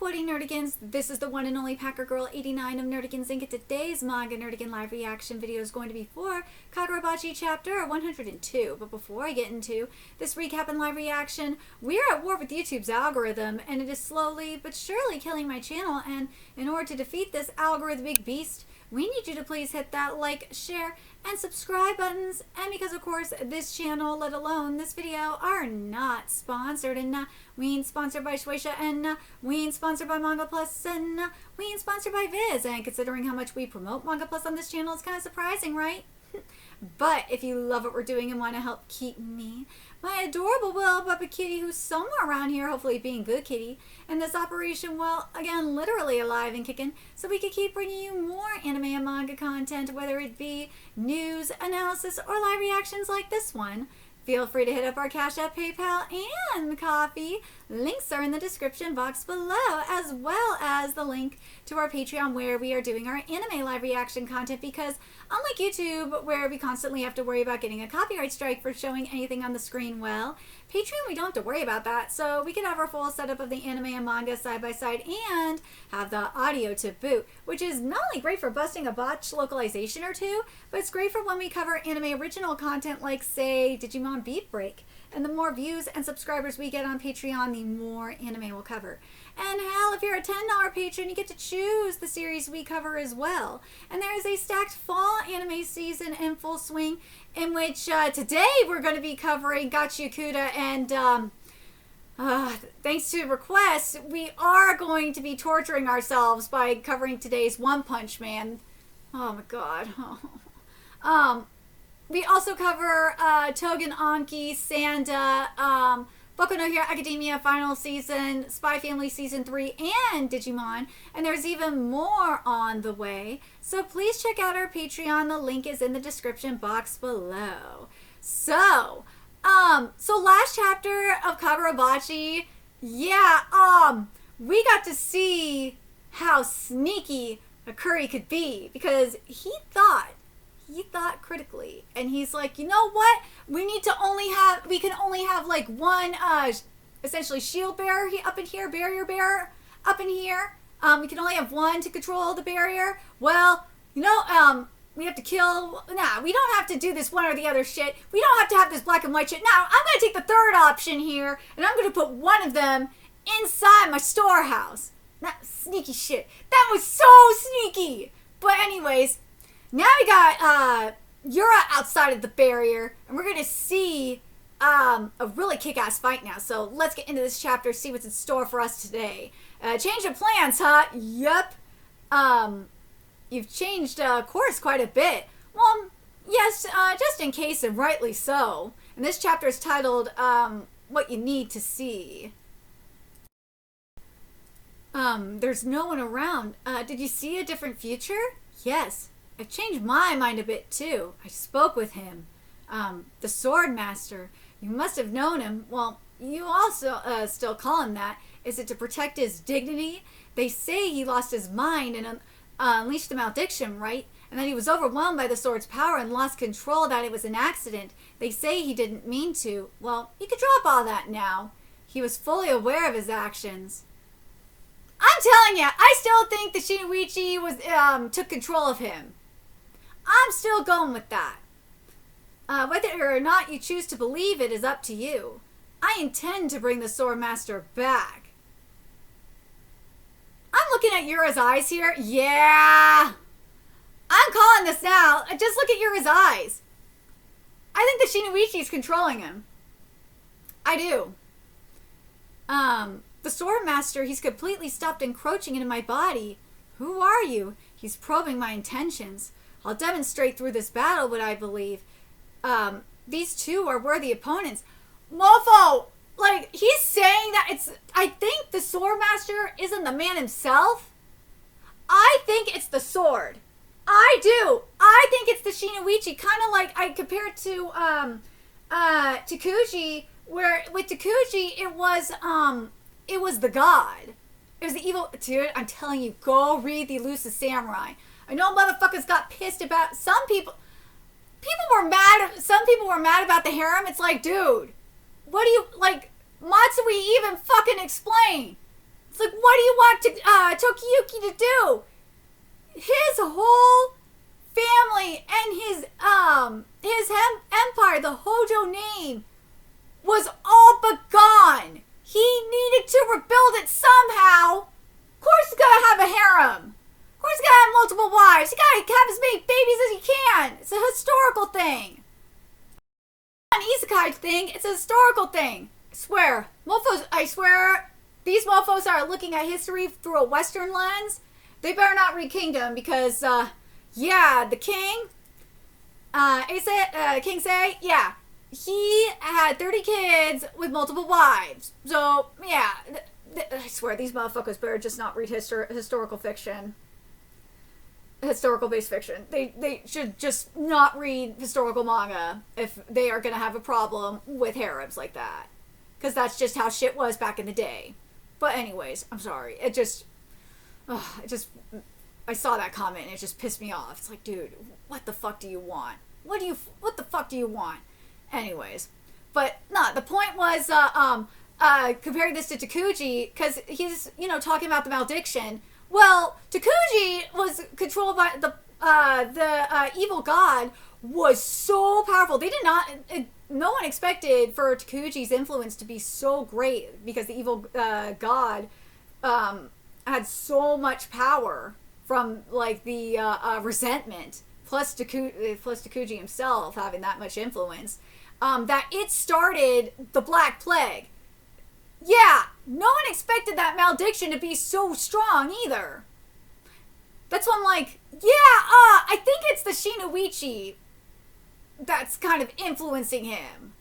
Woody Nerdigans. This is the one and only Packer Girl 89 of Nerdigans Inc. Today's Manga Nerdigan live reaction video is going to be for Kagurabachi chapter 102. But before I get into this recap and live reaction, we are at war with YouTube's algorithm, and it is slowly but surely killing my channel. And in order to defeat this algorithmic beast, we need you to please hit that like, share, and subscribe buttons. And because, of course, this channel, let alone this video, are not sponsored. And we ain't sponsored by Shueisha, and we ain't sponsored by Manga Plus, and we ain't sponsored by Viz. And considering how much we promote Manga Plus on this channel, it's kind of surprising, right? But if you love what we're doing and want to help keep me, my adorable little puppet kitty, who's somewhere around here, hopefully being good kitty, and this operation, well, again, literally alive and kicking, so we can keep bringing you more anime and manga content, whether it be news, analysis, or live reactions like this one. Feel free to hit up our Cash App, PayPal, and Coffee. Links are in the description box below, as well as the link to our Patreon, where we are doing our anime live reaction content, because unlike YouTube, where we constantly have to worry about getting a copyright strike for showing anything on the screen, well, Patreon, we don't have to worry about that, so we can have our full setup of the anime and manga side by side and have the audio to boot, which is not only great for busting a botched localization or two, but it's great for when we cover anime original content like, say, Digimon Beat Break. And the more views and subscribers we get on Patreon, the more anime we'll cover. And hell, if you're a $10 patron, you get to choose the series we cover as well. And there is a stacked fall anime season in full swing, in which today we're going to be covering Gachiakuda, and thanks to requests, we are going to be torturing ourselves by covering today's One Punch Man. Oh my god. We also cover Togen Anki, Sanda, Boku no Hero Academia Final Season, Spy Family Season 3, and Digimon. And there's even more on the way. So please check out our Patreon. The link is in the description box below. So last chapter of Kagurabachi, yeah, we got to see how sneaky Akuri could be, because he thought critically, and he's like, you know what? We can only have like one, essentially shield bearer up in here, barrier bearer up in here. We can only have one to control the barrier. Well, you know, we have to kill. Nah, we don't have to do this one or the other shit. We don't have to have this black and white shit. Now, I'm gonna take the third option here, and I'm gonna put one of them inside my storehouse. That sneaky shit. That was so sneaky. But anyways, now we got Yura outside of the barrier, and we're going to see a really kick-ass fight now. So let's get into this chapter, see what's in store for us today. Change of plans, huh? Yep. You've changed course quite a bit. Well, yes, just in case, and rightly so. And this chapter is titled, What You Need to See. There's no one around. Did you see a different future? Yes. I've changed my mind a bit, too. I spoke with him. The Sword Master. You must have known him. Well, you also still call him that. Is it to protect his dignity? They say he lost his mind and unleashed the malediction, right? And that he was overwhelmed by the sword's power and lost control, that it was an accident. They say he didn't mean to. Well, you could drop all that now. He was fully aware of his actions. I'm telling you, I still think the Shinichi was took control of him. I'm still going with that. Whether or not you choose to believe it is up to you. I intend to bring the Sword Master back. I'm looking at Yura's eyes here. Yeah. I'm calling this now. Just look at Yura's eyes. I think the Shinichi is controlling him. I do. The Sword Master, he's completely stopped encroaching into my body. Who are you? He's probing my intentions. I'll demonstrate through this battle what I believe. These two are worthy opponents. Mofo! Like, he's saying that I think the Sword Master isn't the man himself. I think it's the sword. I do. I think it's the Shinichi. Kind of like, I compare it to, Takuji, where with Takuji, it was the god. It was the evil. Dude, I'm telling you, go read The Elusive Samurai. I know motherfuckers got pissed about, some people were mad about the harem. It's like, dude, what do you, like, Matsui even fucking explain. It's like, what do you want Tokiyuki to do? His whole family and his empire, the Hojo name, was all but gone. He needed to rebuild it somehow. Of course he's gotta have a harem. Of course he's gotta have multiple wives. He gotta have as many babies as he can. It's a historical thing. It's not an isekai thing. It's a historical thing. I swear, these mofos are looking at history through a Western lens. They better not read Kingdom because, yeah, the king, King Sei, yeah, he had 30 kids with multiple wives. So, yeah, I swear, these motherfuckers better just not read historical fiction. Historical-based fiction. They should just not read historical manga if they are going to have a problem with harems like that. Because that's just how shit was back in the day. But anyways, I'm sorry. I saw that comment and it just pissed me off. It's like, dude, what the fuck do you want? What the fuck do you want? Anyways. But, no, the point was, comparing this to Takuji, because he's, talking about the malediction. Well, Takuji was controlled by the evil god was so powerful. They did not, no one expected for Takuji's influence to be so great because the evil god had so much power from like the resentment plus Takuji himself having that much influence that it started the Black Plague. Yeah, no one expected that malediction to be so strong either. That's when I'm like, yeah, I think it's the Shinoichi that's kind of influencing him.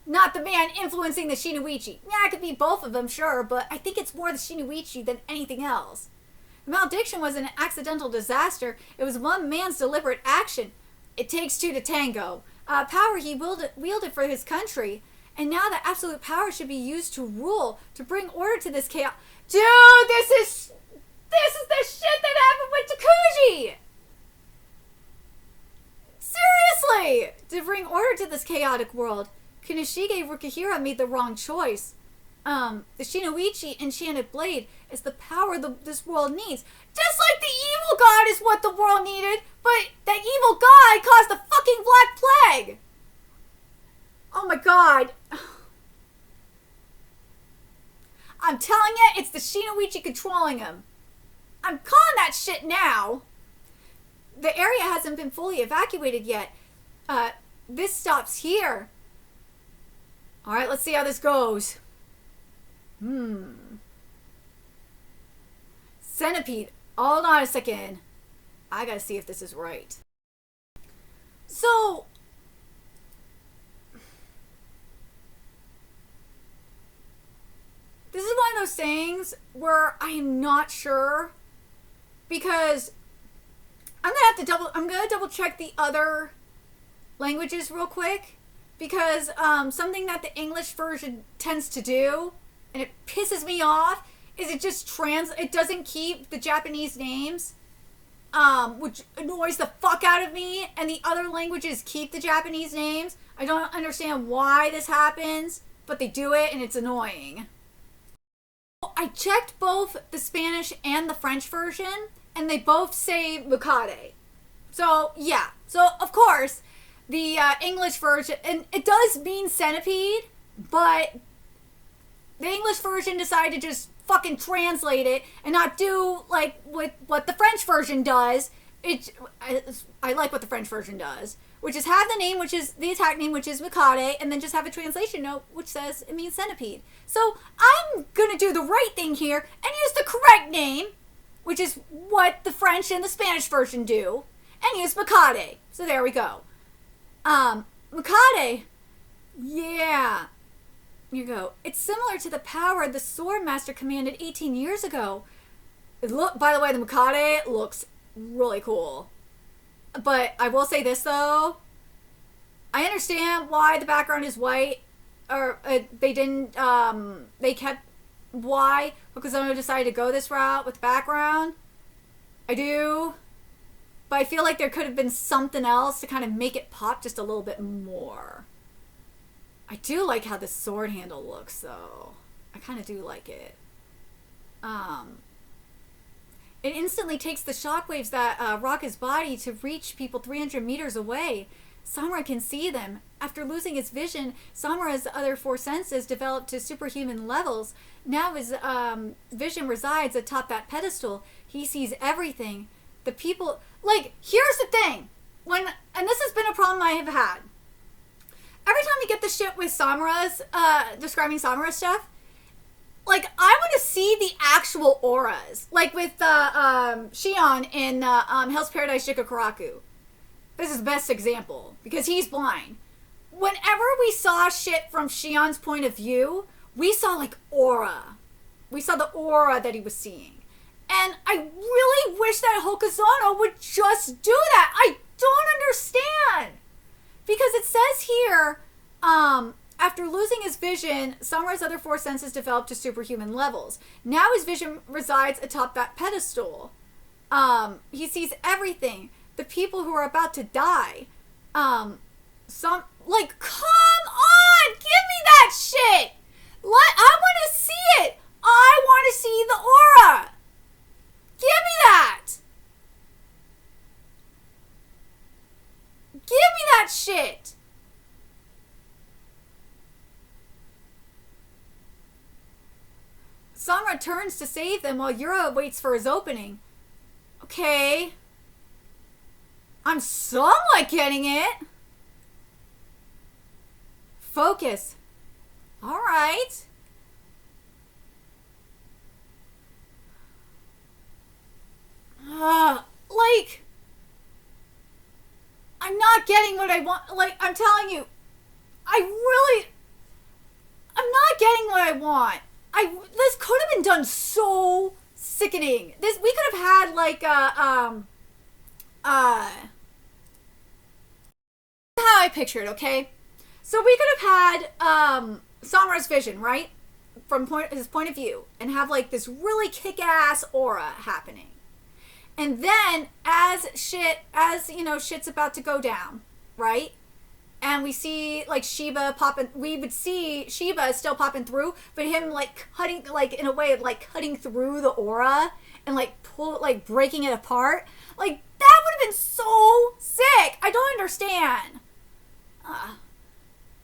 Not the man influencing the Shinoichi. Yeah, it could be both of them, sure, but I think it's more the Shinoichi than anything else. The malediction was an accidental disaster. It was one man's deliberate action. It takes two to tango. Power he wielded for his country. And now that absolute power should be used to rule, to bring order to this chaos. Dude, this is the shit that happened with Takuji! Seriously! To bring order to this chaotic world, Kinoshige Rukihira made the wrong choice. The Shinoichi Enchanted Blade is the power this world needs. Just like the evil god is what the world needed, but that evil god caused the fucking Black Plague! Oh my god. I'm telling you, it's the Shinoichi controlling him. I'm calling that shit now. The area hasn't been fully evacuated yet. This stops here. Alright, let's see how this goes. Centipede. Hold on a second. I gotta see if this is right. So... this is one of those things where I am not sure because I'm gonna double check the other languages real quick because something that the English version tends to do and it pisses me off is it doesn't keep the Japanese names, which annoys the fuck out of me, and the other languages keep the Japanese names. I don't understand why this happens, but they do it and it's annoying. I checked both the Spanish and the French version, and they both say Mukade. So, yeah. So, of course, the English version, and it does mean centipede, but the English version decided to just fucking translate it and not do, like, with what the French version does. I like what the French version does, which is have the name, which is the attack name, which is Mikade, and then just have a translation note, which says it means centipede. So I'm gonna do the right thing here and use the correct name, which is what the French and the Spanish version do, and use Mikade. So there we go. Mikade, yeah. Here you go. It's similar to the power the Sword Master commanded 18 years ago. By the way, the Mikade looks really cool. But I will say this though, I understand why the background is white, or they kept why, because someone decided to go this route with the background. I do, but I feel like there could have been something else to kind of make it pop just a little bit more. I do like how the sword handle looks though. I kind of do like it. it instantly takes the shockwaves that rock his body to reach people 300 meters away. Samura can see them. After losing his vision, Samura's other four senses developed to superhuman levels. Now his vision resides atop that pedestal. He sees everything. The people... Like, here's the thing. And this has been a problem I have had. Every time you get the shit with Samura's, describing Samura stuff, like, I want to see the actual auras. Like with Shion in Hell's Paradise Shikakuraku. This is the best example, because he's blind. Whenever we saw shit from Shion's point of view, we saw, like, aura. We saw the aura that he was seeing. And I really wish that Hokuzono would just do that. I don't understand. Because it says here, after losing his vision, Samura's other four senses developed to superhuman levels. Now his vision resides atop that pedestal. He sees everything. The people who are about to die. Come on! Give me that shit! I want to see it! I want to see the aura! Give me that! Give me that shit! Samura turns to save them while Yura waits for his opening. Okay. I'm somewhat getting it. Focus. Alright. Like, I'm not getting what I want. Like, I'm telling you, I'm not getting what I want. This could have been done so sickening. We could have had, like, how I pictured, okay? So we could have had Samura's vision, right? From his point of view, and have, like, this really kick-ass aura happening. And then as shit's about to go down, right? And we see, like, Shiba popping, we would see Shiba still popping through, but him, like, cutting, like, in a way of, like, cutting through the aura and, like, breaking it apart. Like, that would have been so sick. I don't understand.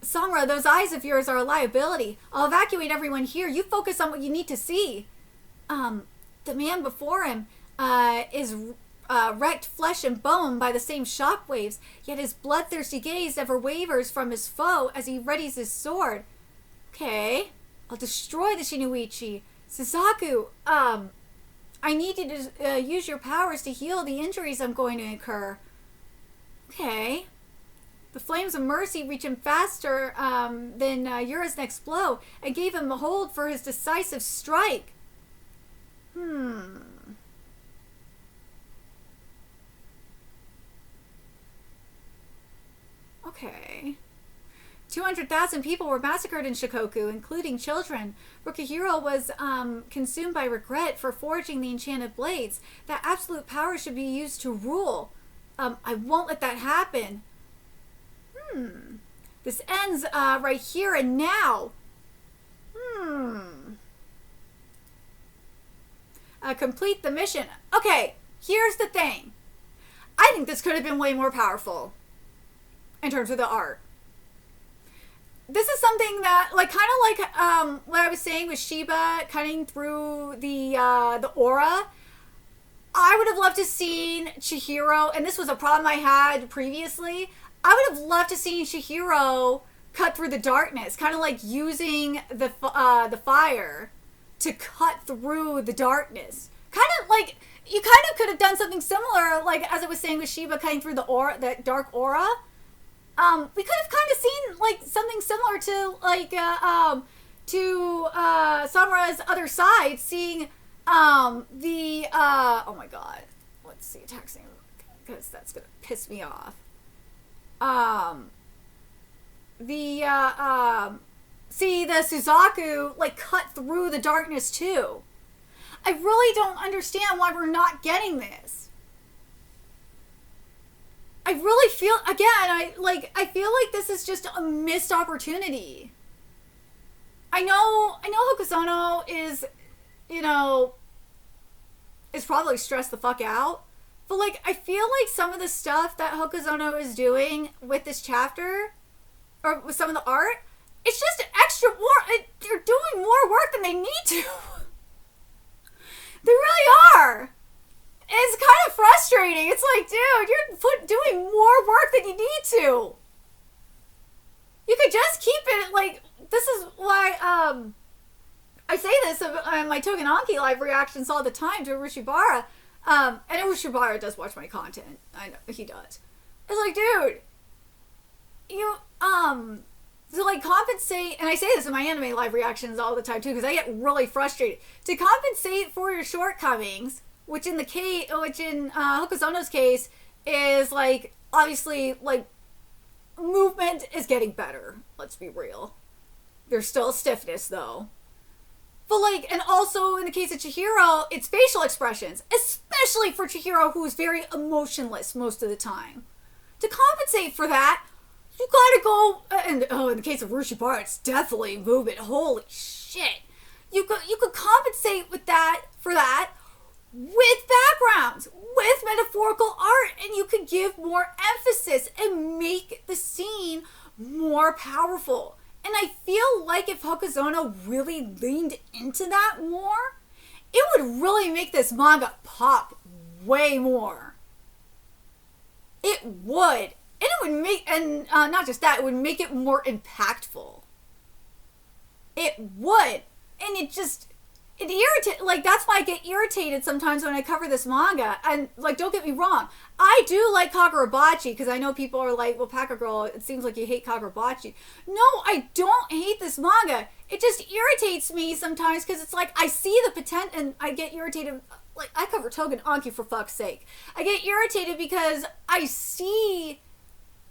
Samura, those eyes of yours are a liability. I'll evacuate everyone here. You focus on what you need to see. The man before him is wrecked flesh and bone by the same shockwaves, yet his bloodthirsty gaze never wavers from his foe as he readies his sword. Okay. I'll destroy the Shinoichi. Suzaku, I need you to use your powers to heal the injuries I'm going to incur. Okay. The flames of mercy reach him faster than Yura's next blow and gave him a hold for his decisive strike. Okay. 200,000 people were massacred in Shikoku, including children. Rukihiro was consumed by regret for forging the enchanted blades. That absolute power should be used to rule. I won't let that happen. This ends right here and now. Complete the mission. Okay, here's the thing. I think this could have been way more powerful in terms of the art. This is something that, like, kind of like what I was saying with Shiba cutting through the aura. I would have loved to seen Chihiro, and this was a problem I had previously. I would have loved to see Chihiro cut through the darkness, kind of like using the fire to cut through the darkness. Kind of like, you kind of could have done something similar, like as I was saying with Shiba cutting through the aura, that dark aura. We could have kind of seen like something similar to like Samura's other side, seeing oh my god, let's see, attack scene, because that's gonna piss me off. See the Suzaku like cut through the darkness too. I really don't understand why we're not getting this. I really feel, again, I feel like this is just a missed opportunity. I know Hokuzono is you know, is probably stressed the fuck out. But, like, I feel like some of the stuff that Hokuzono is doing with this chapter, or with some of the art, it's just extra more. They're doing more work than they need to. They really are. It's kind of frustrating. It's like, dude, you're doing more work than you need to. You could just keep it, like, this is why, I say this on my Togenanki live reactions all the time to Urushibara. And Urushibara does watch my content. I know, he does. It's like, dude, you, to, like, compensate, and I say this in my anime live reactions all the time, too, because I get really frustrated. To compensate for your shortcomings, which in Hokuzono's case is, like, obviously, like, movement is getting better. Let's be real. There's still stiffness, though. But, like, and also in the case of Chihiro, it's facial expressions. Especially for Chihiro, who is very emotionless most of the time. To compensate for that, you gotta go, in the case of Urushibara, it's definitely movement. Holy shit. You could compensate with that, for that, with backgrounds, with metaphorical art, and you could give more emphasis and make the scene more powerful. And I feel like if Hokuzono really leaned into that more, it would really make this manga pop way more. It would. And it would make, and not just that, it would make it more impactful. It would. And it irritates, like, that's why I get irritated sometimes when I cover this manga. And, like, don't get me wrong, I do like Kagurabachi, because I know people are like, well, Packer Girl, it seems like you hate Kagurabachi. No, I don't hate this manga. It just irritates me sometimes, because it's like, I see the potential, and I get irritated, like, I cover Togenanki for fuck's sake. I get irritated because I see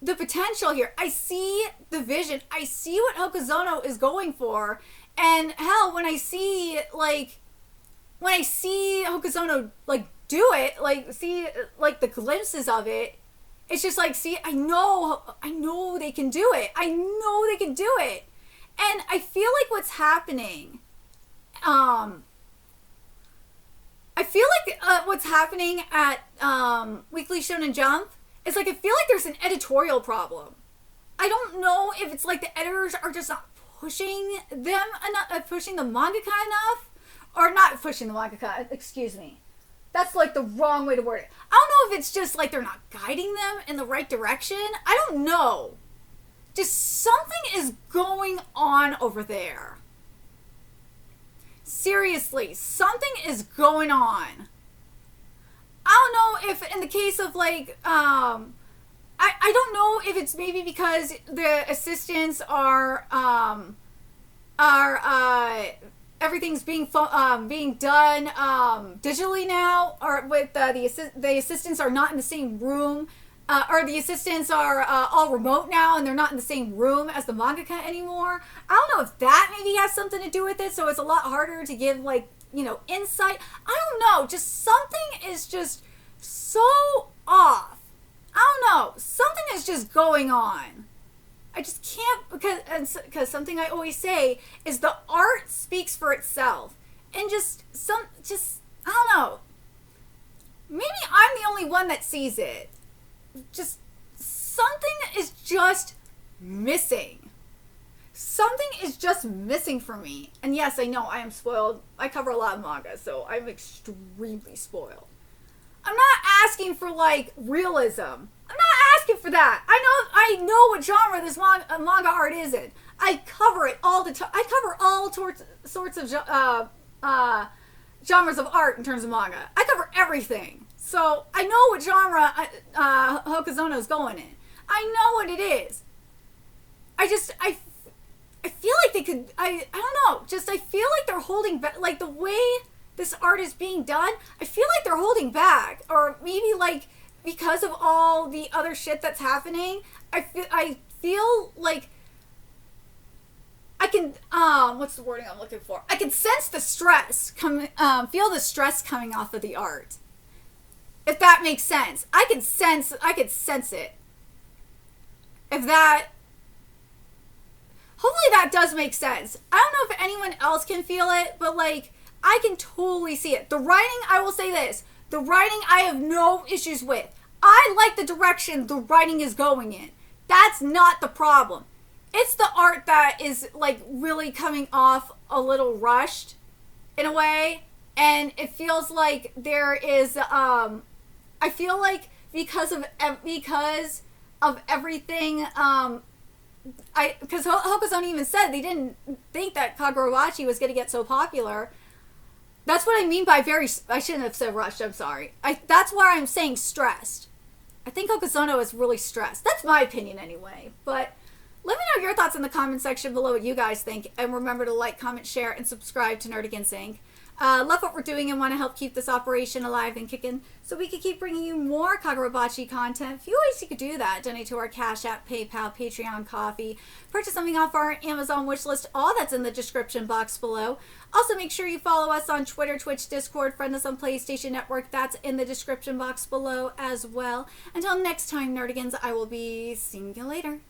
the potential here. I see the vision. I see what Hokuzono is going for. And hell, when I see Hokuzono, like, do it, like, see, like, the glimpses of it, it's just like, see, I know they can do it. I know they can do it. And I feel like what's happening, what's happening at, Weekly Shonen Jump is, like, I feel like there's an editorial problem. I don't know if it's like the editors are just not pushing them enough, pushing the mangaka enough, or not pushing the mangaka, excuse me. That's, like, the wrong way to word it. I don't know if it's just, like, they're not guiding them in the right direction. I don't know. Just something is going on over there. Seriously, something is going on. I don't know if in the case of, like, I don't know if it's maybe because the assistants are everything's being done digitally now, or with the assistants are not in the same room, or the assistants are all remote now and they're not in the same room as the mangaka anymore. I don't know if that maybe has something to do with it, so it's a lot harder to give, like, you know, insight. I don't know, just something is just so off. I don't know. Something is just going on. I just can't, because something I always say is the art speaks for itself. And I don't know. Maybe I'm the only one that sees it. Just, something is just missing. Something is just missing for me. And yes, I know I am spoiled. I cover a lot of manga, so I'm extremely spoiled. I'm not asking for, like, realism. I'm not asking for that. I know what genre this manga art is in. I cover it all the time. I cover all sorts of genres of art in terms of manga. I cover everything. So I know what genre Hokuzono is going in. I know what it is. I feel like they could, I don't know, just I feel like they're holding back, like the way this art is being done, I feel like they're holding back. Or maybe, like, because of all the other shit that's happening, I feel like I can, what's the wording I'm looking for? I can sense the stress feel the stress coming off of the art. If that makes sense. I could sense it. Hopefully that does make sense. I don't know if anyone else can feel it, but, like, I can totally see it. The writing, I will say this. The writing, I have no issues with. I like the direction the writing is going in. That's not the problem. It's the art that is, like, really coming off a little rushed in a way. And it feels like there is, I feel like because of everything, because Hokusoni even said they didn't think that Kagurabachi was going to get so popular. That's what I mean by I shouldn't have said rushed, I'm sorry. That's why I'm saying stressed. I think Hokusono is really stressed. That's my opinion anyway. But let me know your thoughts in the comment section below what you guys think. And remember to like, comment, share, and subscribe to Nerdigans Inc. Love what we're doing and want to help keep this operation alive and kicking so we can keep bringing you more Kagurabachi content. A few ways you could do that: donate to our Cash App, PayPal, Patreon, Coffee, purchase something off our Amazon wishlist. All that's in the description box below. Also, make sure you follow us on Twitter, Twitch, Discord, friend us on PlayStation Network. That's in the description box below as well. Until next time, Nerdigans, I will be seeing you later.